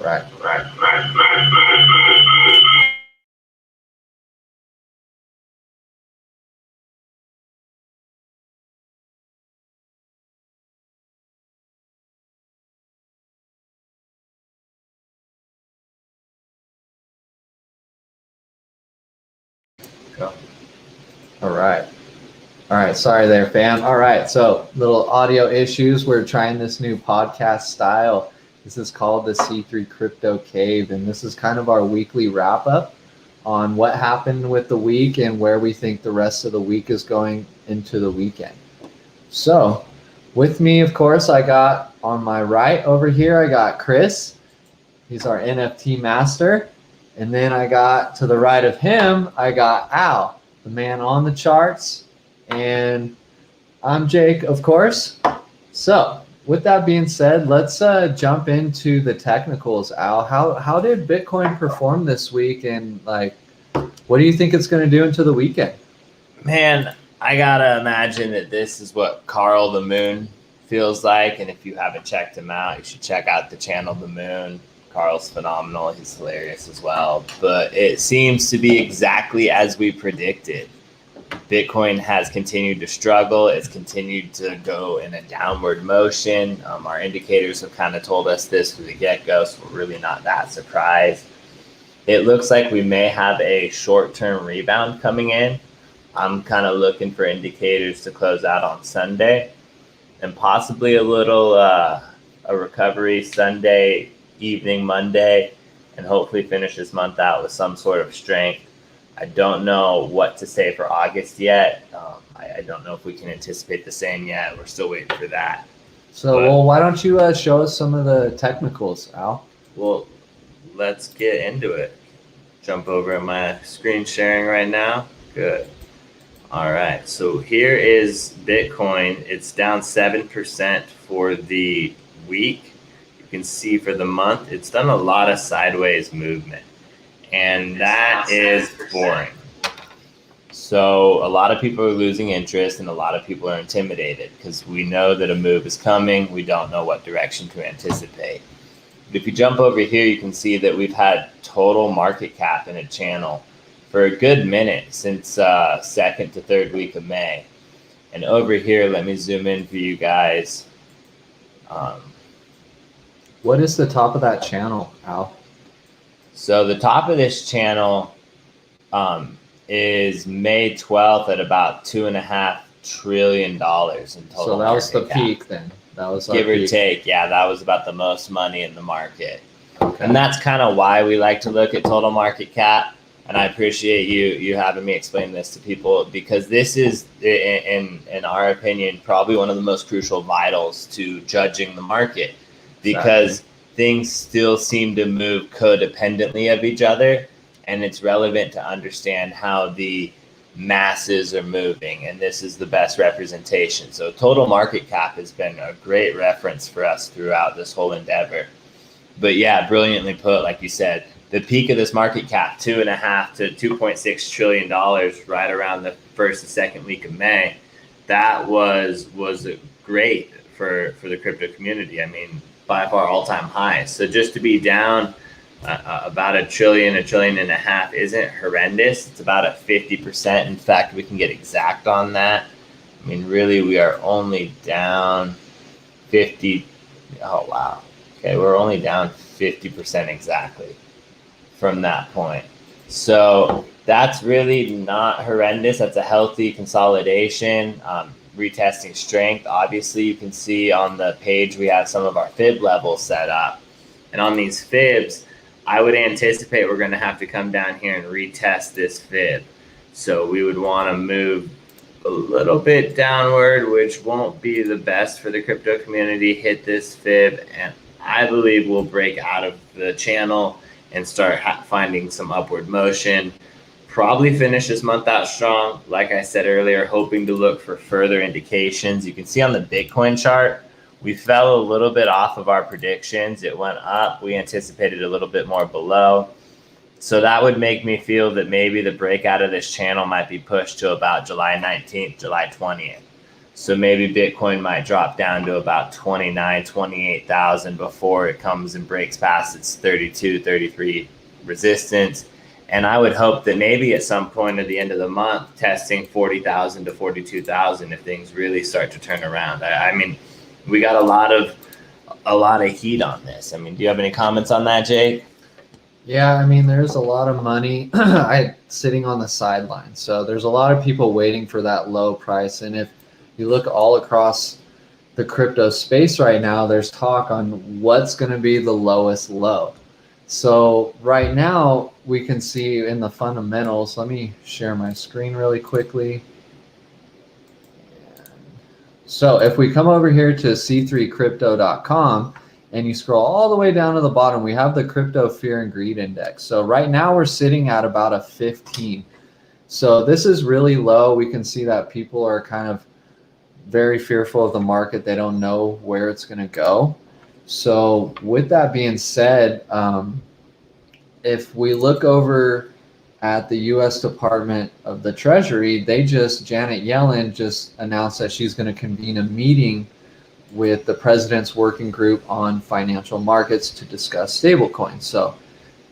Right. Go. All right. All right. Sorry there, fam. All right. So little audio issues. We're trying this new podcast style. This is called the C3 Crypto Cave, and this is kind of our weekly wrap up on what happened with the week and where we think the rest of the week is going into the weekend. So with me, of course, I got on my right over here, I got Chris. He's our NFT master. And then I got to the right of him, I got Al, the man on the charts. And I'm Jake, of course. So with that being said, let's jump into the technicals. Al, how did Bitcoin perform this week? And like, what do you think it's going to do into the weekend? Man, I gotta imagine that this is what Carl the Moon feels like. And if you haven't checked him out, you should check out the channel The Moon. Carl's phenomenal. He's hilarious as well. But it seems to be exactly as we predicted. Bitcoin has continued to struggle. It's continued to go in a downward motion. Our indicators have kind of told us this from the get-go, so we're really not that surprised. It looks like we may have a short-term rebound coming in. I'm kind of looking for indicators to close out on Sunday and possibly a little a recovery Sunday evening, Monday, and hopefully finish this month out with some sort of strength. I don't know what to say for August yet. I don't know if we can anticipate the same yet. We're still waiting for that. So, well, why don't you show us some of the technicals, Al? Well, let's get into it. Jump over at my screen sharing right now. Good. All right. So here is Bitcoin. It's down 7% for the week. You can see for the month, it's done a lot of sideways movement. And that is boring. So a lot of people are losing interest and a lot of people are intimidated because we know that a move is coming. We don't know what direction to anticipate. But if you jump over here, you can see that we've had total market cap in a channel for a good minute since second to third week of May. And over here, let me zoom in for you guys. What is the top of that channel, Al? So the top of this channel is May 12th at about $2.5 trillion in total. So that was the peak then. That was give or take. Yeah, that was about the most money in the market. Okay. And that's kind of why we like to look at total market cap. And I appreciate you having me explain this to people because this is, in our opinion, probably one of the most crucial vitals to judging the market because things still seem to move codependently of each other. And it's relevant to understand how the masses are moving. And this is the best representation. So total market cap has been a great reference for us throughout this whole endeavor. But yeah, brilliantly put, like you said, the peak of this market cap, $2.5 to $2.6 trillion, right around the first and second week of May. That was great for the crypto community. I mean, by far all-time high. So just to be down about $1 trillion, $1.5 trillion isn't horrendous. It's about a 50%. In fact, we can get exact on that. I mean, really, we are only down 50. Oh, wow. Okay, we're only down 50% exactly from that point. So that's really not horrendous. That's a healthy consolidation, retesting strength. Obviously, you can see on the page we have some of our fib levels set up. And on these fibs, I would anticipate we're going to have to come down here and retest this fib. So we would want to move a little bit downward, which won't be the best for the crypto community, hit this fib, and I believe we'll break out of the channel and start finding some upward motion. Probably finish this month out strong. Like I said earlier, hoping to look for further indications. You can see on the Bitcoin chart, we fell a little bit off of our predictions. It went up. We anticipated a little bit more below. So that would make me feel that maybe the breakout of this channel might be pushed to about July 19th, July 20th. So maybe Bitcoin might drop down to about 29, 28,000 before it comes and breaks past its 32, 33 resistance. And I would hope that maybe at some point at the end of the month, testing 40,000 to 42,000 if things really start to turn around. I mean, we got a lot of heat on this. I mean, do you have any comments on that, Jake? Yeah, I mean, there's a lot of money sitting on the sidelines. So there's a lot of people waiting for that low price. And if you look all across the crypto space right now, there's talk on what's going to be the lowest low. So right now we can see in the fundamentals, let me share my screen really quickly. So if we come over here to c3crypto.com and you scroll all the way down to the bottom, we have the crypto fear and greed index. So right now we're sitting at about a 15. So this is really low. We can see that people are kind of very fearful of the market. They don't know where it's going to go. So with that being said, if we look over at the U.S. Department of the Treasury, Janet Yellen just announced that she's going to convene a meeting with the president's working group on financial markets to discuss stablecoins. So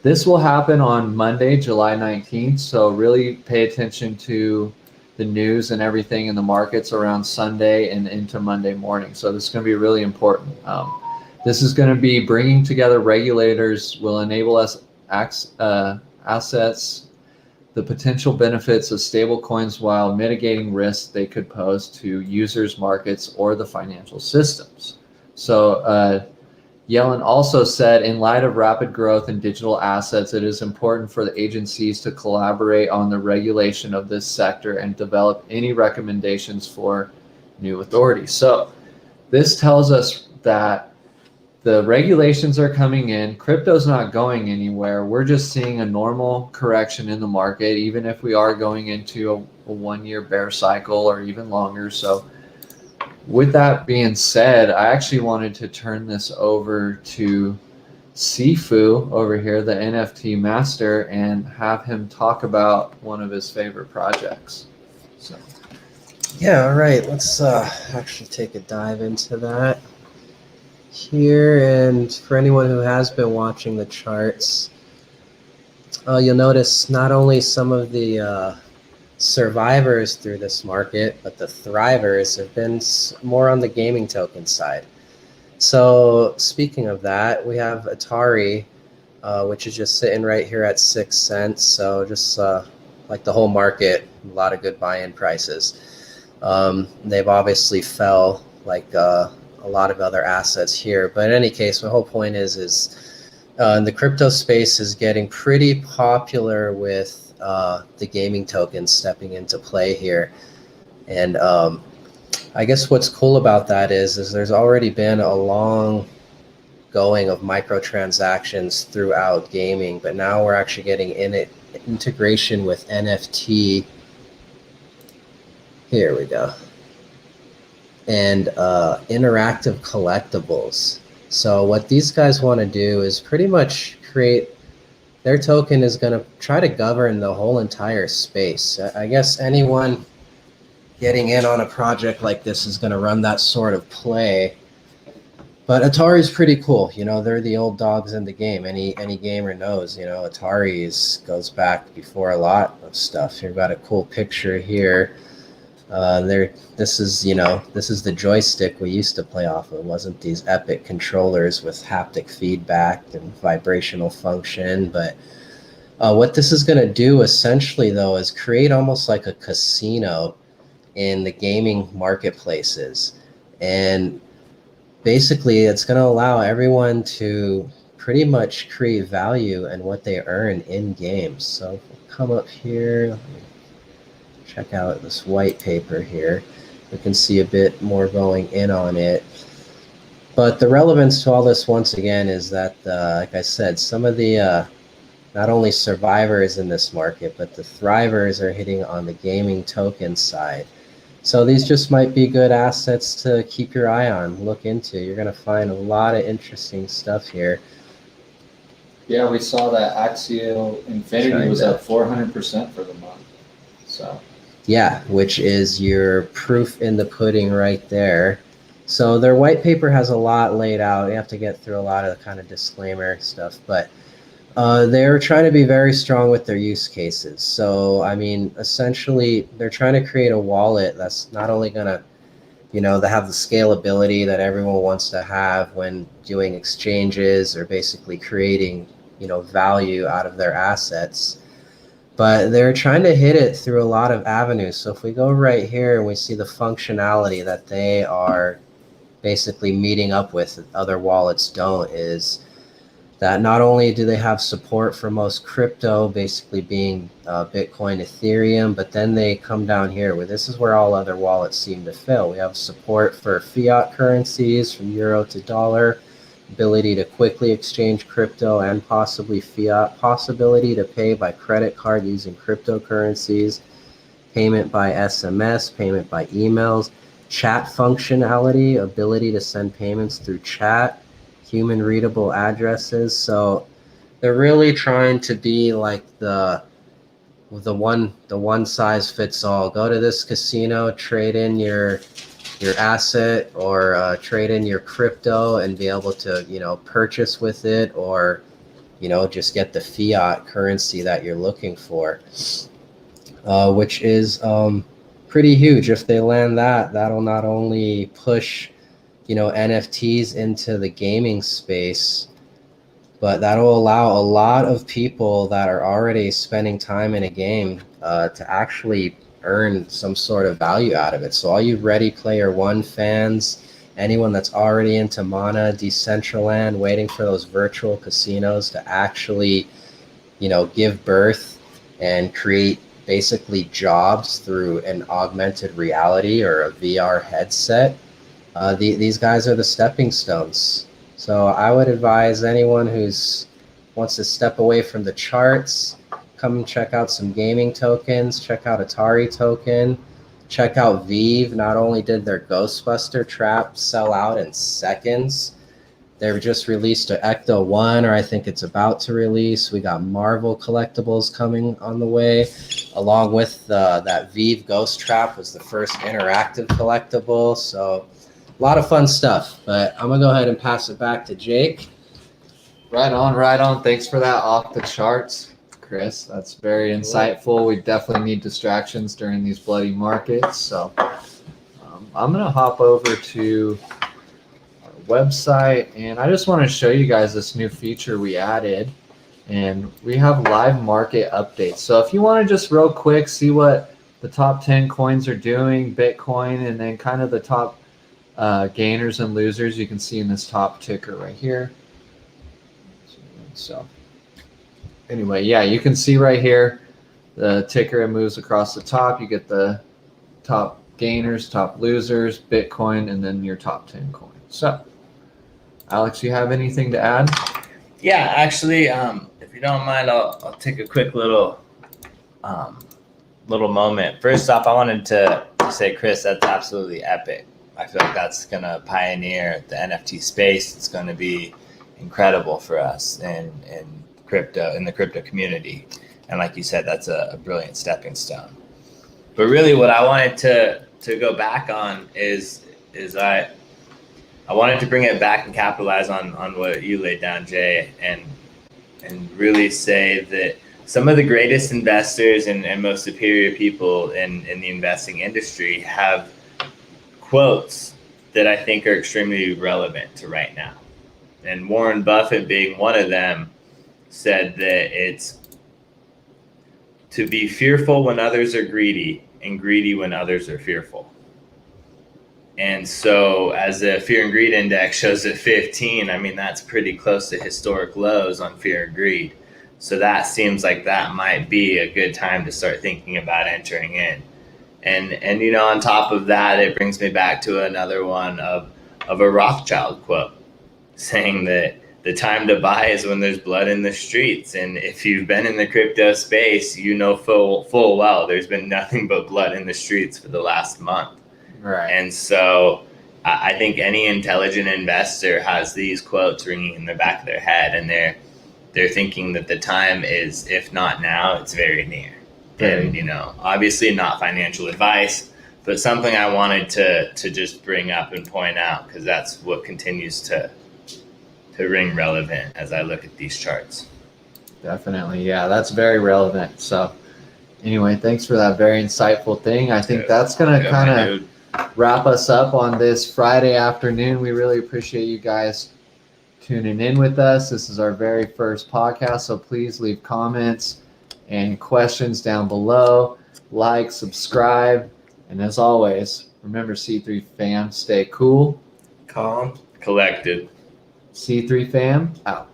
this will happen on Monday, July 19th. So really pay attention to the news and everything in the markets around Sunday and into Monday morning. So this is going to be really important. This is going to be bringing together regulators, will enable us assets, the potential benefits of stablecoins while mitigating risks they could pose to users, markets, or the financial systems. So Yellen also said, in light of rapid growth in digital assets, it is important for the agencies to collaborate on the regulation of this sector and develop any recommendations for new authorities. So this tells us that the regulations are coming in. Crypto's not going anywhere. We're just seeing a normal correction in the market, even if we are going into a one-year bear cycle or even longer. So with that being said, I actually wanted to turn this over to Sifu over here, the NFT master, and have him talk about one of his favorite projects. So yeah, all right, let's actually take a dive into that here. And for anyone who has been watching the charts, you'll notice not only some of the survivors through this market, but the thrivers have been more on the gaming token side. So speaking of that, we have Atari, which is just sitting right here at 6 cents. So just like the whole market, a lot of good buy-in prices. They've obviously fell like a lot of other assets here. But in any case, my whole point is the crypto space is getting pretty popular with the gaming tokens stepping into play here. And I guess what's cool about that is there's already been a long going of microtransactions throughout gaming, but now we're actually getting integration with NFT. Here we go. And interactive collectibles. So what these guys want to do is pretty much create, their token is going to try to govern the whole entire space. I guess anyone getting in on a project like this is going to run that sort of play. But Atari's pretty cool. You know, they're the old dogs in the game. Any gamer knows, you know, Atari's goes back before a lot of stuff. You've got a cool picture here. This is the joystick we used to play off of. It wasn't these epic controllers with haptic feedback and vibrational function. But what this is going to do essentially, though, is create almost like a casino in the gaming marketplaces. And basically, it's going to allow everyone to pretty much create value in what they earn in games. So if we'll come up here, check out this white paper here. We can see a bit more going in on it. But the relevance to all this, once again, is that, like I said, some of the not only survivors in this market, but the thrivers are hitting on the gaming token side. So these just might be good assets to keep your eye on, look into. You're going to find a lot of interesting stuff here. yeah, we saw that Axio Infinity was up 400% for the month. So Yeah, which is your proof in the pudding right there. So their white paper has a lot laid out. You have to get through a lot of the kind of disclaimer stuff, but they're trying to be very strong with their use cases. So, I mean, essentially, they're trying to create a wallet that's not only going to, they have the scalability that everyone wants to have when doing exchanges or basically creating, value out of their assets. But they're trying to hit it through a lot of avenues. So if we go right here and we see the functionality that they are basically meeting up with that other wallets don't, is that not only do they have support for most crypto, basically being Bitcoin, Ethereum, but then they come down here where this is where all other wallets seem to fail. We have support for fiat currencies from euro to dollar, ability to quickly exchange crypto and possibly fiat, possibility to pay by credit card using cryptocurrencies, payment by SMS, payment by emails, chat functionality, ability to send payments through chat, human readable addresses. So they're really trying to be like the one size fits all. Go to this casino, trade in your asset or trade in your crypto and be able to purchase with it, or just get the fiat currency that you're looking for, which is pretty huge. If they land that, that'll not only push NFTs into the gaming space, but that'll allow a lot of people that are already spending time in a game to actually earn some sort of value out of it. So all you Ready Player One fans, anyone that's already into Mana, Decentraland, waiting for those virtual casinos to actually, give birth and create basically jobs through an augmented reality or a VR headset, these guys are the stepping stones. So I would advise anyone who's wants to step away from the charts, come and check out some gaming tokens, check out Atari token, check out Vive. Not only did their Ghostbuster trap sell out in seconds, they've just released an Ecto 1, or I think it's about to release. We got Marvel collectibles coming on the way, along with that Vive Ghost Trap was the first interactive collectible. So a lot of fun stuff, but I'm gonna go ahead and pass it back to Jake. Right on, right on. Thanks for that off the charts, Chris. That's very insightful. We definitely need distractions during these bloody markets. So I'm gonna hop over to our website, and I just want to show you guys this new feature we added, and we have live market updates. So if you want to just real quick see what the top 10 coins are doing, Bitcoin, and then kind of the top gainers and losers, you can see in this top ticker right here. So anyway, yeah, you can see right here the ticker, it moves across the top. You get the top gainers, top losers, Bitcoin, and then your top 10 coins. So Alex, you have anything to add? Yeah, actually, if you don't mind, I'll take a quick little moment. First off, I wanted to say, Chris, that's absolutely epic. I feel like that's going to pioneer the NFT space. It's going to be incredible for us in crypto, in the crypto community. And like you said, that's a brilliant stepping stone. But really what I wanted to go back on is I wanted to bring it back and capitalize on what you laid down, Jay, and really say that some of the greatest investors and most superior people in the investing industry have quotes that I think are extremely relevant to right now. And Warren Buffett, being one of them, said that it's to be fearful when others are greedy and greedy when others are fearful. And so as the fear and greed index shows at 15, I mean, that's pretty close to historic lows on fear and greed. So that seems like that might be a good time to start thinking about entering in. And on top of that, it brings me back to another one of a Rothschild quote saying that the time to buy is when there's blood in the streets. And if you've been in the crypto space, full well there's been nothing but blood in the streets for the last month. Right. And so I think any intelligent investor has these quotes ringing in the back of their head, and they're thinking that the time is, if not now, it's very near. Very. And, obviously not financial advice, but something I wanted to just bring up and point out, because that's what continues to ring relevant as I look at these charts. Definitely. Yeah, that's very relevant. So anyway, thanks for that very insightful thing. I think that's going to kind of wrap us up on this Friday afternoon. We really appreciate you guys tuning in with us. This is our very first podcast, so please leave comments and questions down below. Like, subscribe, and as always, remember, C3 fam, stay cool, calm, collected. C3 fam out.